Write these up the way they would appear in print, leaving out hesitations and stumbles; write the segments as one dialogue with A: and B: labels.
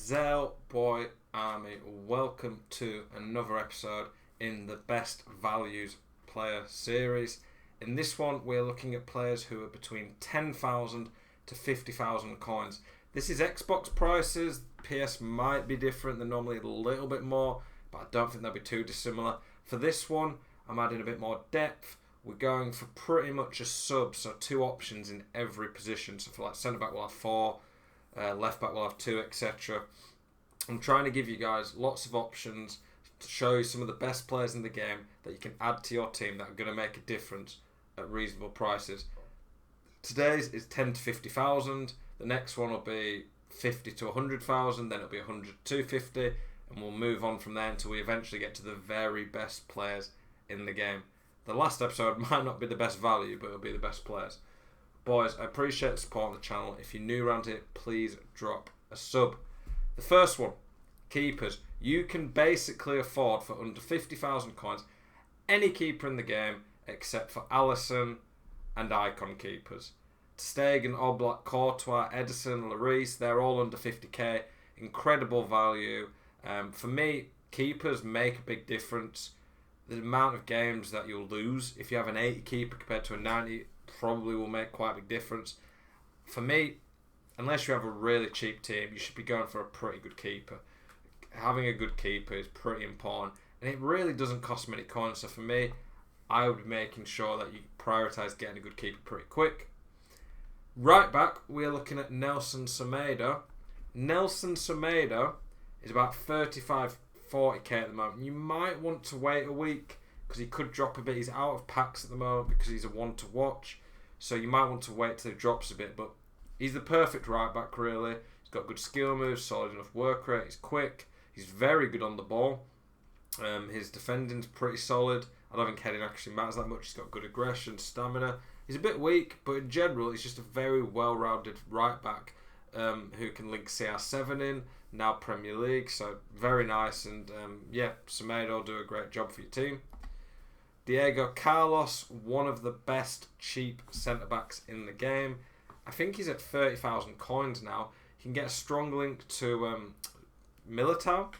A: Zell Boy Army, welcome to another episode in the Best Values Player Series. In this one, we're looking at players who are between 10,000 to 50,000 coins. This is Xbox prices. PS might be different than normally, a little bit more, but I don't think they'll be too dissimilar. For this one, I'm adding a bit more depth. We're going for pretty much a sub, so two options in every position. So for like centre back, we'll have 4. Left back will have 2, etc. I'm trying to give you guys lots of options to show you some of the best players in the game that you can add to your team that are going to make a difference at reasonable prices. Today's is 10 to 50,000. The next one will be 50 to 100,000. Then it'll be 100 to 250, and we'll move on from there until we eventually get to the very best players in the game. The last episode might not be the best value, but it'll be the best players. Boys, I appreciate the support on the channel. If you're new around here, please drop a sub. The first one, keepers. You can basically afford for under 50,000 coins any keeper in the game except for Alisson and icon keepers. Stegen, Oblak, Courtois, Edison, Lloris, they're all under 50k. Incredible value. For me, keepers make a big difference. The amount of games that you'll lose if you have an 80 keeper compared to a 90 probably will make quite a big difference. For me, unless you have a really cheap team, you should be going for a pretty good keeper. Having a good keeper is pretty important, and it really doesn't cost many coins. So for me, I would be making sure that you prioritise getting a good keeper pretty quick. Right back, we're looking at Nelson Semedo. Nelson Semedo is about 35, 40k at the moment. You might want to wait a week because he could drop a bit. He's out of packs at the moment because he's a one to watch. So you might want to wait till he drops a bit. But he's the perfect right back, really. He's got good skill moves, solid enough work rate. He's quick. He's very good on the ball. His defending's pretty solid. I don't think heading actually matters that much. He's got good aggression, stamina. He's a bit weak, but in general, he's just a very well-rounded right back who can link CR7 in, now Premier League. So very nice. And yeah, Semedo will do a great job for your team. Diego Carlos, one of the best cheap centre-backs in the game. I think he's at 30,000 coins now. He can get a strong link to Militao.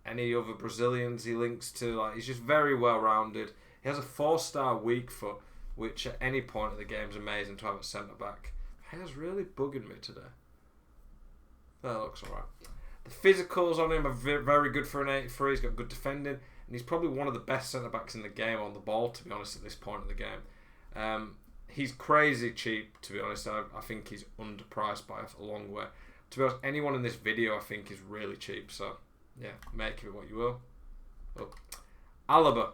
A: Any other Brazilians he links to. He's just very well-rounded. He has a 4-star weak foot, which at any point of the game is amazing to have at centre-back. Hair's really bugging me today. That looks alright. The physicals on him are very good for an 83. He's got good defending. And he's probably one of the best centre-backs in the game on the ball, to be honest, at this point of the game. He's crazy cheap, to be honest. I think he's underpriced by a long way. To be honest, anyone in this video I think is really cheap. So, yeah, make of it what you will. Oh. Alaba.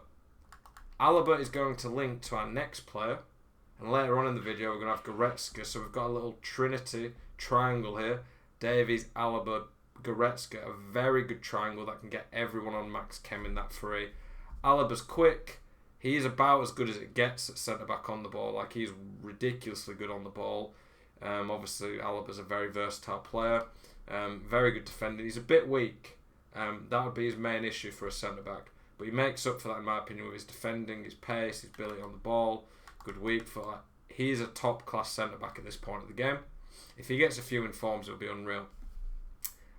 A: Alaba is going to link to our next player. And later on in the video, we're going to have Goretzka. So we've got a little Trinity triangle here. Davies, Alaba, Goretzka, a very good triangle that can get everyone on max chem in that free. Alaba's quick. He is about as good as it gets at centre-back on the ball. He's ridiculously good on the ball. Obviously, Alaba's a very versatile player. Very good defending. He's a bit weak. That would be his main issue for a centre-back. But he makes up for that, in my opinion, with his defending, his pace, his ability on the ball. Good weak foot. He's a top-class centre-back at this point of the game. If he gets a few informs, it'll be unreal.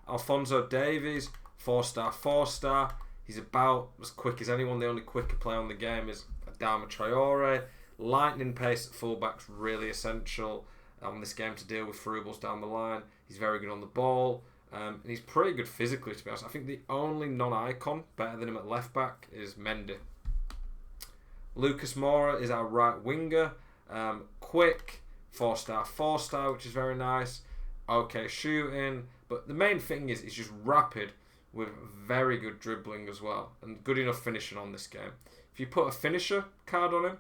A: Alphonso Davies, 4-star, 4-star. He's about as quick as anyone. The only quicker player on the game is Adama Traore. Lightning pace at fullback's really essential on this game to deal with through-balls down the line. He's very good on the ball. And he's pretty good physically, to be honest. I think the only non-icon better than him at left-back is Mendy. Lucas Moura is our right winger. Quick, 4-star, 4-star, which is very nice. Okay shooting. But the main thing is he's just rapid with very good dribbling as well. And good enough finishing on this game. If you put a finisher card on him,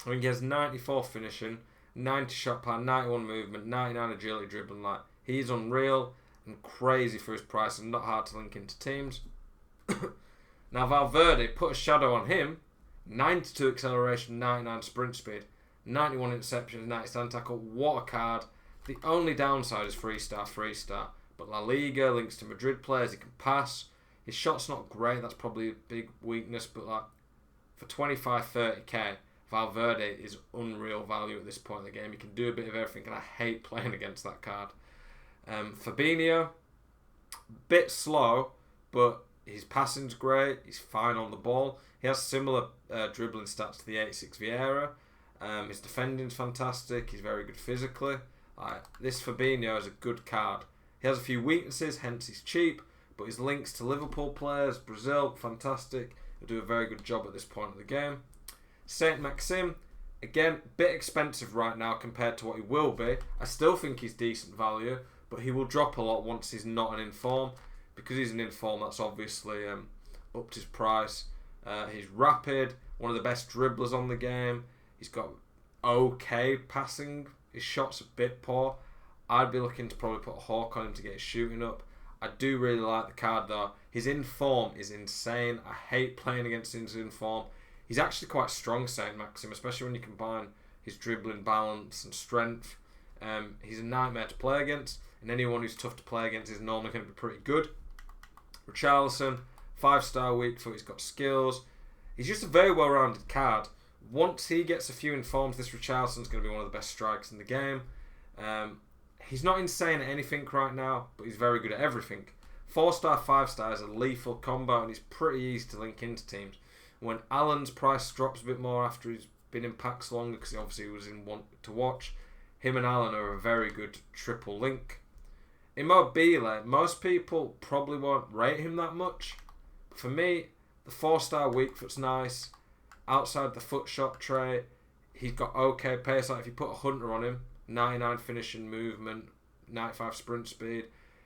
A: I think he has 94 finishing, 90 shot power, 91 movement, 99 agility dribbling. He's unreal and crazy for his price and not hard to link into teams. Now Valverde, put a shadow on him. 92 acceleration, 99 sprint speed, 91 interceptions, 90 stand tackle. What a card. The only downside is 3-star, 3-star. But La Liga links to Madrid players. He can pass. His shot's not great. That's probably a big weakness. But for 25, 30k, Valverde is unreal value at this point in the game. He can do a bit of everything, and I hate playing against that card. Fabinho, bit slow, but his passing's great. He's fine on the ball. He has similar dribbling stats to the 86 Vieira. His defending's fantastic. He's very good physically. This Fabinho is a good card. He has a few weaknesses, hence he's cheap, but his links to Liverpool players, Brazil, fantastic. He'll do a very good job at this point of the game. Saint-Maxim, again, bit expensive right now compared to what he will be. I still think he's decent value, but he will drop a lot once he's not an in-form. Because he's an in-form, that's obviously upped his price. He's rapid, one of the best dribblers on the game. He's got okay passing. His shot's a bit poor. I'd be looking to probably put a hawk on him to get his shooting up. I do really like the card though. His in-form is insane. I hate playing against his in-form. He's actually quite strong, Saint-Maxim, especially when you combine his dribbling balance and strength. He's a nightmare to play against, and anyone who's tough to play against is normally going to be pretty good. Richarlison, 5-star weak foot. He's got skills. He's just a very well-rounded card. Once he gets a few informs, this Richarlison's going to be one of the best strikers in the game. He's not insane at anything right now, but he's very good at everything. 4-star, 5-star is a lethal combo, and he's pretty easy to link into teams. When Allen's price drops a bit more after he's been in packs longer, because he obviously was in one to watch, him and Allen are a very good triple link. Immobile, most people probably won't rate him that much. For me, the 4-star weak foot's nice. Outside the foot shot trait, he's got okay pace. Like if you put a Hunter on him, 99 finishing movement, 95 sprint speed.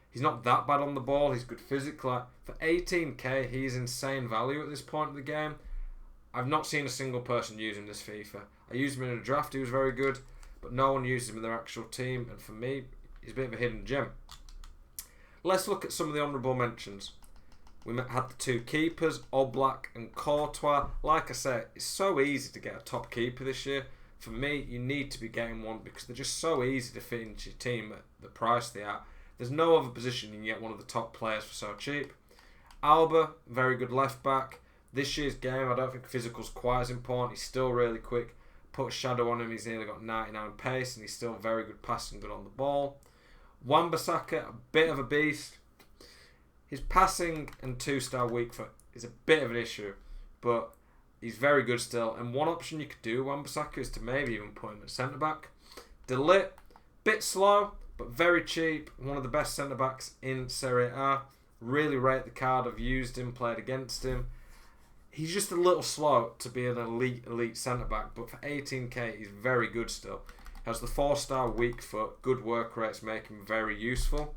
A: He's not that bad on the ball. He's good physically. For 18k, he's insane value at this point of the game. I've not seen a single person using this FIFA. I used him in a draft. He was very good, but no one uses him in their actual team. And for me, he's a bit of a hidden gem. Let's look at some of the honourable mentions. We had the two keepers, Oblak and Courtois. Like I said, it's so easy to get a top keeper this year. For me, you need to be getting one because they're just so easy to fit into your team at the price they are. There's no other position you can get one of the top players for so cheap. Alba, very good left back. This year's game, I don't think physical's quite as important. He's still really quick. Put a shadow on him, he's nearly got 99 pace, and he's still very good passing, good on the ball. Wan-Bissaka, a bit of a beast. His passing and 2-star weak foot is a bit of an issue, but he's very good still. And one option you could do with Wan-Bissaka is to maybe even put him at centre-back. De Ligt, bit slow, but very cheap. One of the best centre-backs in Serie A. Really rate the card. I've used him, played against him. He's just a little slow to be an elite centre-back, but for 18k, he's very good still. Has the 4-star weak foot, good work rates make him very useful.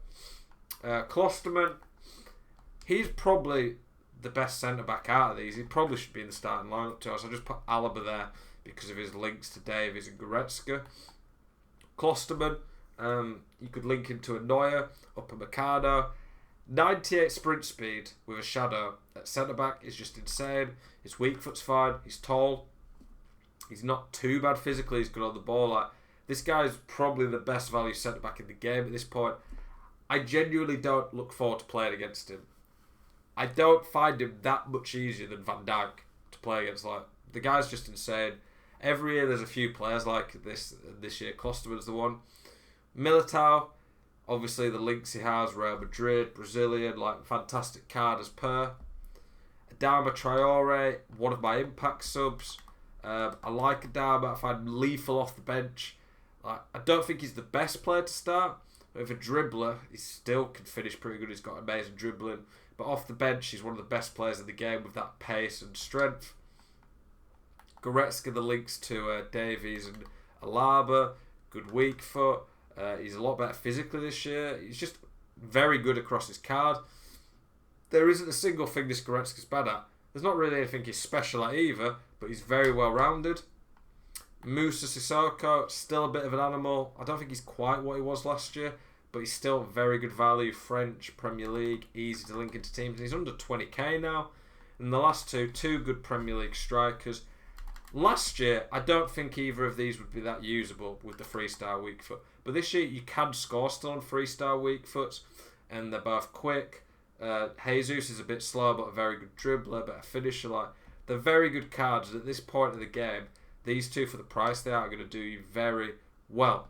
A: Klosterman, he's probably the best centre-back out of these. He probably should be in the starting lineup too. So I just put Alaba there because of his links to Davies and Goretzka. Klosterman, you could link him to a Neuer, Upamecano. 98 sprint speed with a shadow at centre-back is just insane. His weak foot's fine. He's tall. He's not too bad physically. He's good on the ball. This guy's probably the best value centre-back in the game at this point. I genuinely don't look forward to playing against him. I don't find him that much easier than Van Dijk to play against. The guy's just insane. Every year there's a few players like this. This year Klosterman's the one. Militao, obviously the links he has, Real Madrid, Brazilian, fantastic card as per. Adama Traore, one of my impact subs. I like Adama. I find him lethal off the bench. I don't think he's the best player to start. But if a dribbler, he still can finish pretty good. He's got amazing dribbling. But off the bench, he's one of the best players in the game with that pace and strength. Goretzka, the links to Davies and Alaba. Good weak foot. He's a lot better physically this year. He's just very good across his card. There isn't a single thing this Goretzka's bad at. There's not really anything he's special at either, but he's very well rounded. Moussa Sissoko, still a bit of an animal. I don't think he's quite what he was last year, but he's still very good value. French, Premier League, easy to link into teams. And he's under 20k now. And the last two good Premier League strikers. Last year, I don't think either of these would be that usable with the 3-star weak foot. But this year, you can score still on 3-star weak foots. And they're both quick. Jesus is a bit slow, but a very good dribbler, better finisher. They're very good cards. At this point of the game, these two, for the price they are going to do you very well.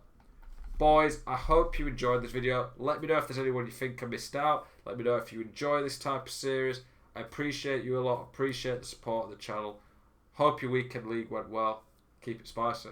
A: Boys, I hope you enjoyed this video. Let me know if there's anyone you think I missed out. Let me know if you enjoy this type of series. I appreciate you a lot. Appreciate the support of the channel. Hope your weekend league went well. Keep it spicy.